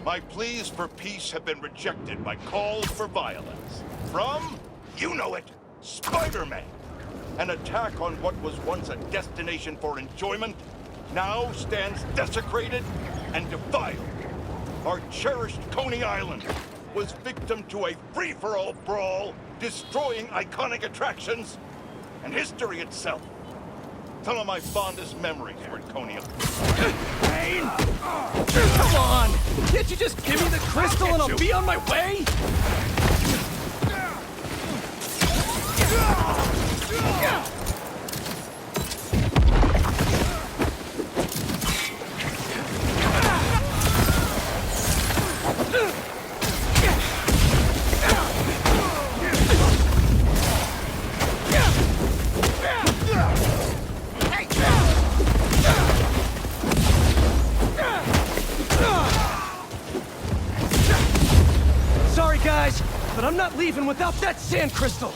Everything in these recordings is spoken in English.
My pleas for peace have been rejected by calls for violence. From, you know it, Spiderman. An attack on what was once a destination for enjoyment now stands desecrated and defiled. Our cherished Coney Island was victim to a free-for-all brawl, destroying iconic attractions and history itself. Some of my fondest memories were at Coney Island. Pain! Come on! Can't you just give me the crystal and I'll be on my way? Sorry, guys, but I'm not leaving without that sand crystal.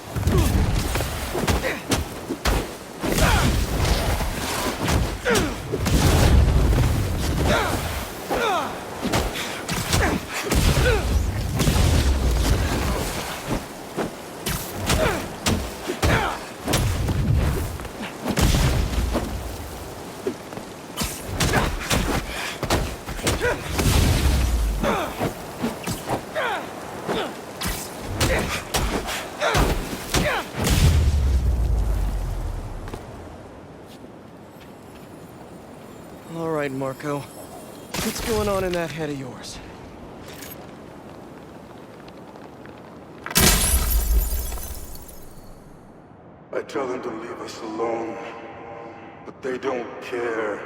All right, Marko. What's going on in that head of yours? I tell them to leave us alone, but they don't care.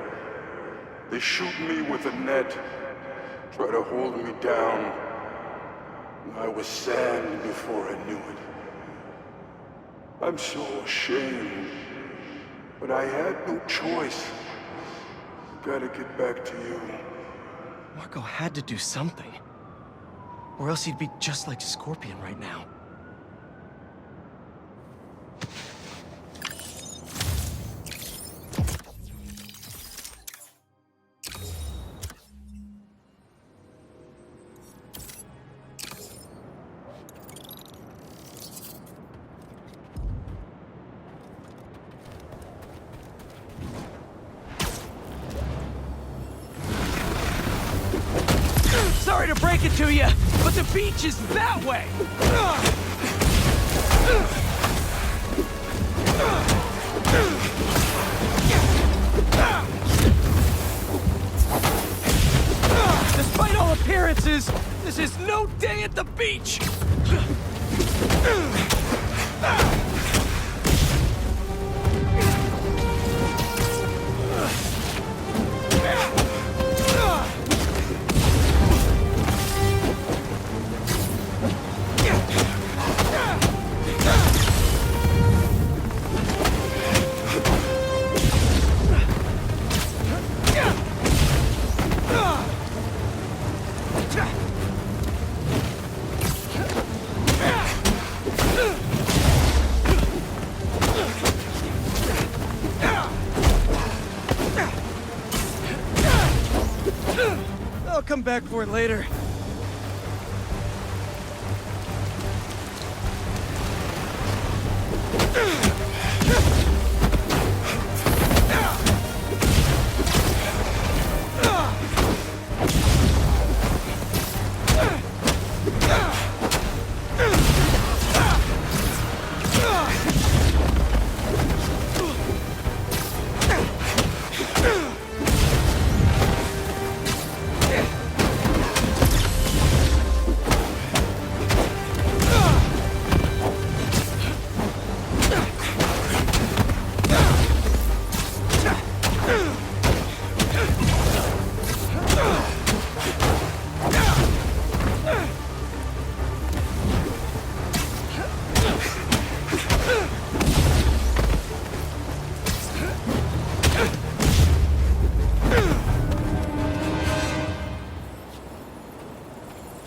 They shoot me with a net, try to hold me down. I was sand before I knew it. I'm so ashamed, but I had no choice. Gotta get back to you. Marko had to do something. Or else he'd be just like Scorpion right now. Sorry to break it to you, but the beach is that way! Despite all appearances, this is no day at the beach! I'll come back for it later.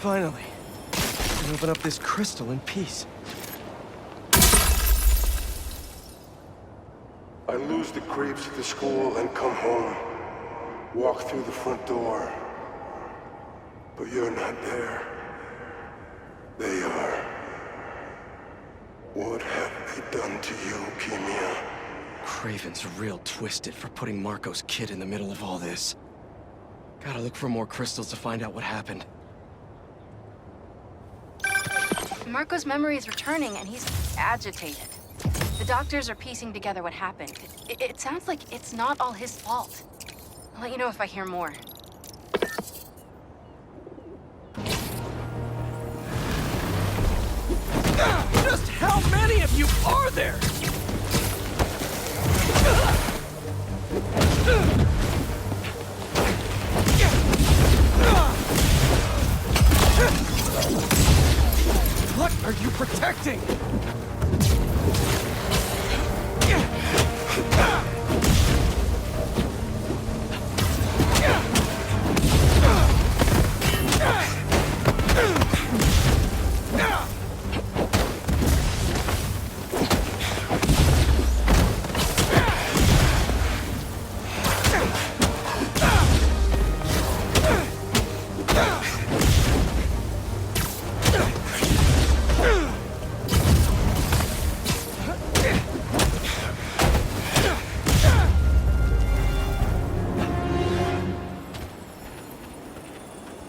Finally, I can open up this crystal in peace. I lose the creeps at the school and come home. Walk through the front door. But you're not there. They are. What have they done to you, Keemia? Craven's real twisted for putting Marko's kid in the middle of all this. Gotta look for more crystals to find out what happened. Marko's memory is returning, and he's agitated. The doctors are piecing together what happened. It sounds like it's not all his fault. I'll let you know if I hear more. Just how many of you are there? What are you protecting?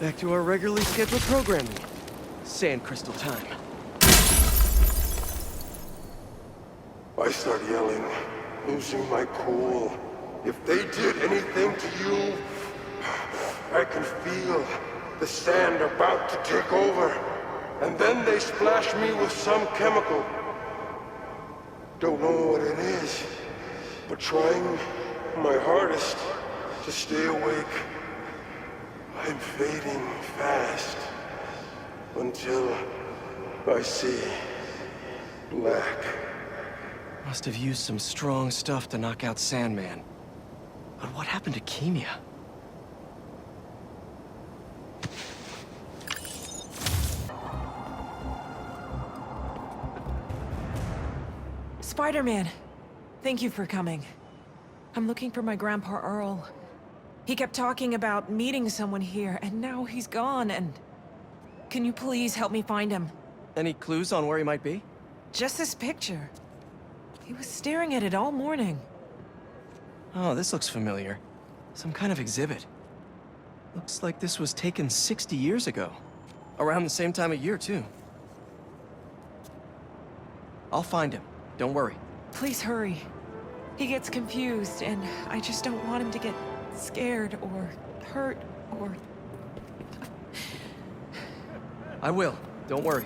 Back to our regularly scheduled programming. Sand crystal time. I start yelling, losing my cool. If they did anything to you, I can feel the sand about to take over. And then they splash me with some chemical. Don't know what it is, but trying my hardest to stay awake. I'm fading fast until I see black. Must have used some strong stuff to knock out Sandman. But what happened to Keemia? Spiderman, thank you for coming. I'm looking for my Grandpa Earl. He kept talking about meeting someone here, and now he's gone, and... Can you please help me find him? Any clues on where he might be? Just this picture. He was staring at it all morning. Oh, this looks familiar. Some kind of exhibit. Looks like this was taken 60 years ago. Around the same time of year, too. I'll find him. Don't worry. Please hurry. He gets confused, and I just don't want him to get scared or hurt or... I will. Don't worry.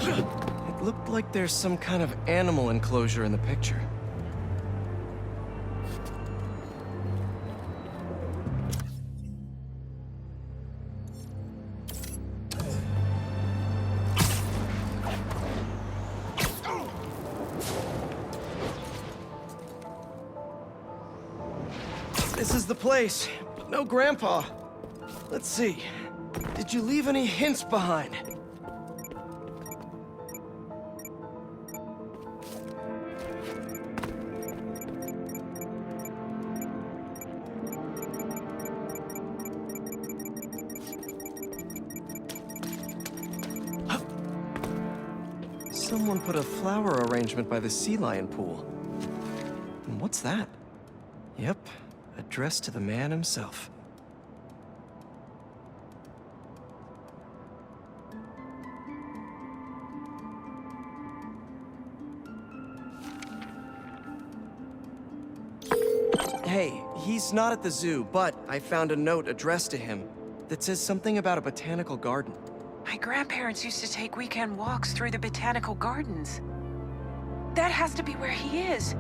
It looked like there's some kind of animal enclosure in the picture. This is the place, but no Grandpa. Let's see. Did you leave any hints behind? Someone put a flower arrangement by the sea lion pool. And what's that? Yep. Addressed to the man himself. Hey, he's not at the zoo, but I found a note addressed to him that says something about a botanical garden. My grandparents used to take weekend walks through the botanical gardens. That has to be where he is.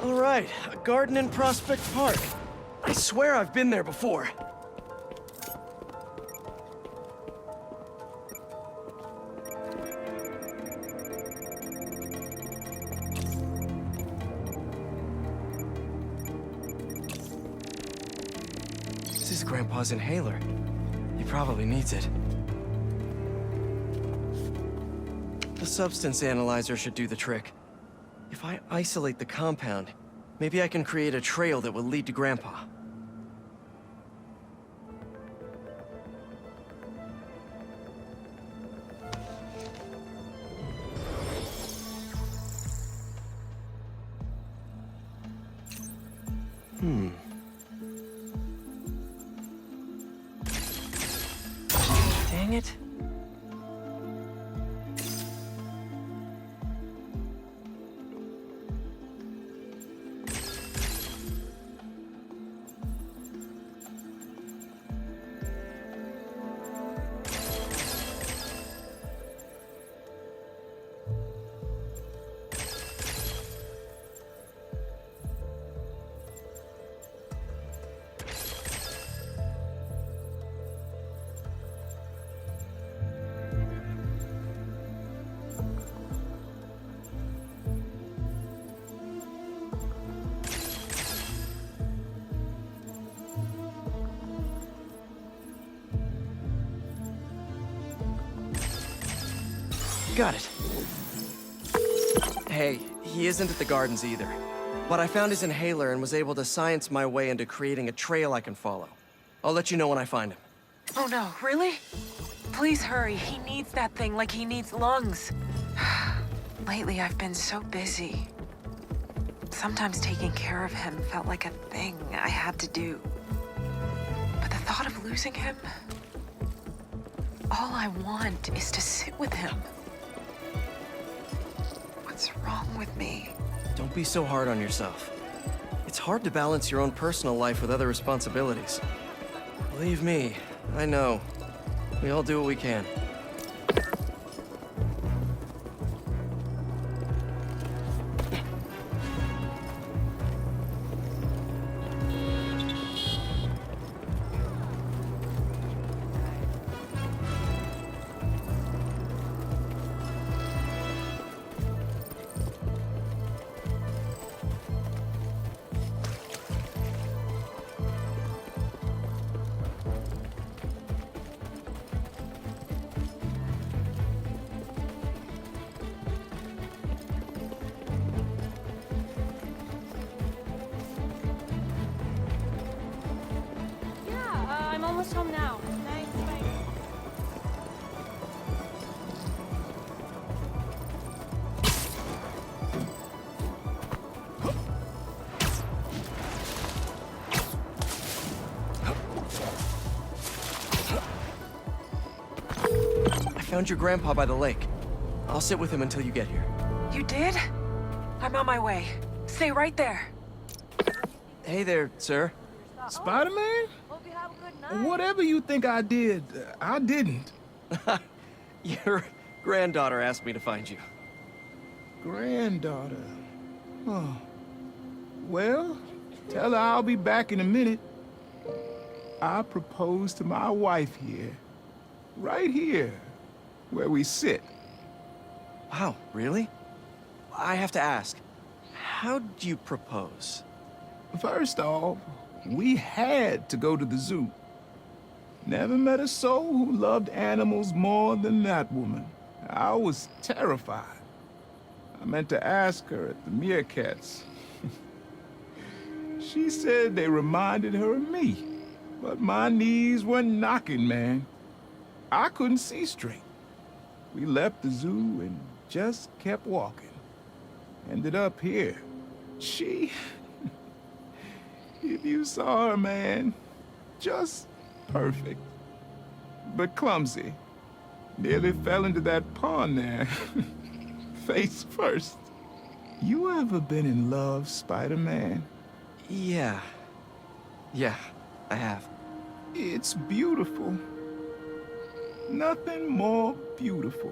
All right, a garden in Prospect Park. I swear I've been there before. Grandpa's inhaler. He probably needs it. The substance analyzer should do the trick. If I isolate the compound, maybe I can create a trail that will lead to Grandpa. Dang it. Got it. Hey, he isn't at the gardens either. But I found his inhaler and was able to science my way into creating a trail I can follow. I'll let you know when I find him. Oh no, really? Please hurry. He needs that thing like he needs lungs. Lately, I've been so busy. Sometimes taking care of him felt like a thing I had to do. But the thought of losing him... all I want is to sit with him. What's wrong with me? Don't be so hard on yourself. It's hard to balance your own personal life with other responsibilities. Believe me, I know. We all do what we can. I'm almost home now. Thanks, bye. I found your grandpa by the lake. I'll sit with him until you get here. You did? I'm on my way. Stay right there. Hey there, sir. Spider-Man? Hope you have a good night. Whatever you think I did, I didn't. Your granddaughter asked me to find you. Granddaughter. Oh. Well, tell her I'll be back in a minute. I proposed to my wife here. Right here, where we sit. Wow, really? I have to ask, how'd you propose? First off, we had to go to the zoo. Never met a soul who loved animals more than that woman. I was terrified. I meant to ask her at the meerkats. She said they reminded her of me, but my knees were knocking, man. I couldn't see straight. We left the zoo and just kept walking. Ended up here. She... If you saw her, man, just perfect. But clumsy. Nearly fell into that pond there. Face first. You ever been in love, Spider-Man? Yeah. Yeah, I have. It's beautiful. Nothing more beautiful.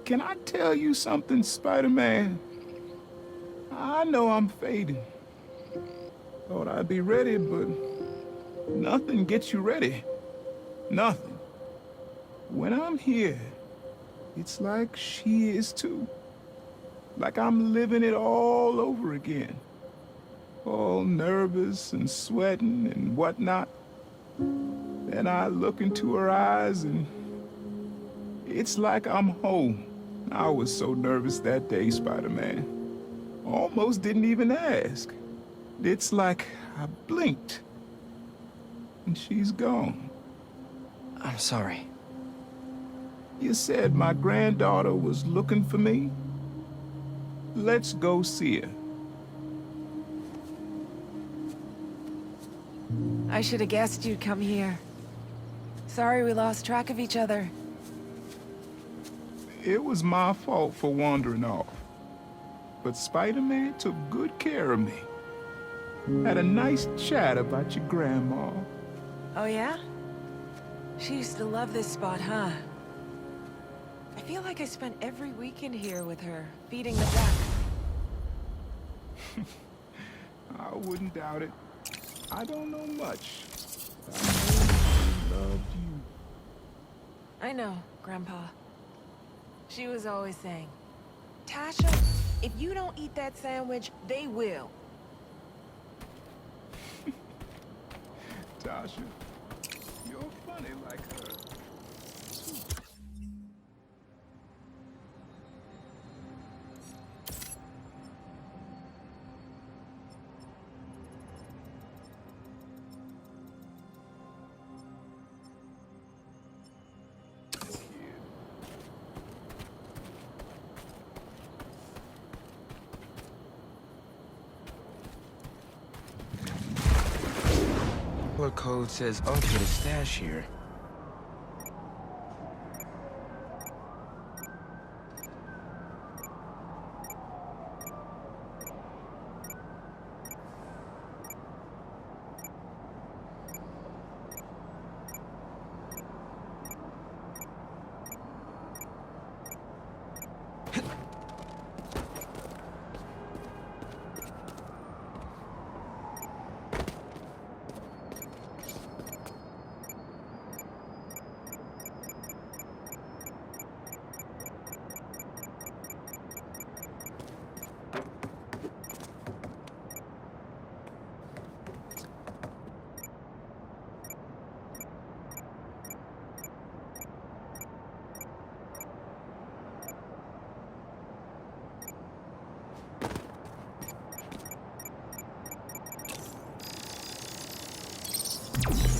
Can I tell you something, Spider-Man? I know I'm fading. Thought I'd be ready, but nothing gets you ready. Nothing. When I'm here, it's like she is too. Like I'm living it all over again. all nervous and sweating and whatnot. Then I look into her eyes and it's like I'm home. I was so nervous that day, Spider-Man. Almost didn't even ask. It's like I blinked and she's gone. I'm sorry. You said my granddaughter was looking for me? Let's go see her. I should have guessed you'd come here. Sorry we lost track of each other. It was my fault for wandering off. But Spider-Man took good care of me. Had a nice chat about your grandma. Oh yeah? She used to love this spot, huh? I feel like I spent every weekend here with her, feeding the duck. I wouldn't doubt it. I don't know much. I know she loved you. I know, Grandpa. She was always saying, Tasha, if you don't eat that sandwich, they will. Tasha, you're funny like her. What code says Uncle to stash here?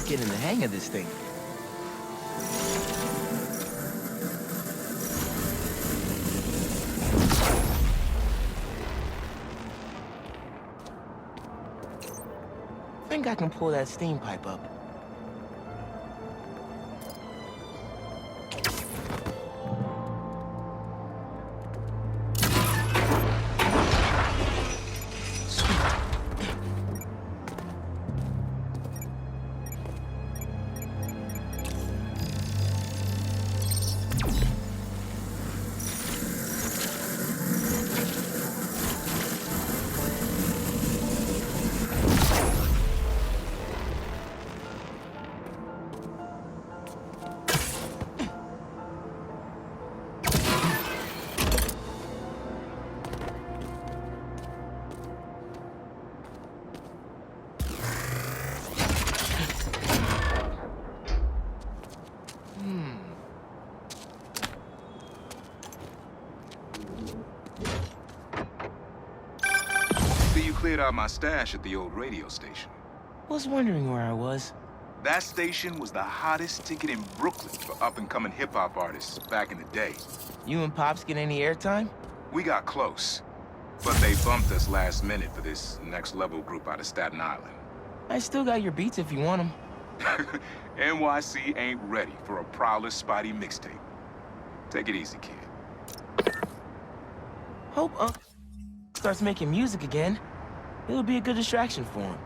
Getting the hang of this thing. Think I can pull that steam pipe up. Cleared out my stash at the old radio station. Was wondering where I was. That station was the hottest ticket in Brooklyn for up-and-coming hip-hop artists back in the day. You and Pops get any airtime? We got close, but they bumped us last minute for this next-level group out of Staten Island. I still got your beats if you want them. NYC ain't ready for a Prowler Spidey mixtape. Take it easy, kid. Hope Unc starts making music again. It'll be a good distraction for him.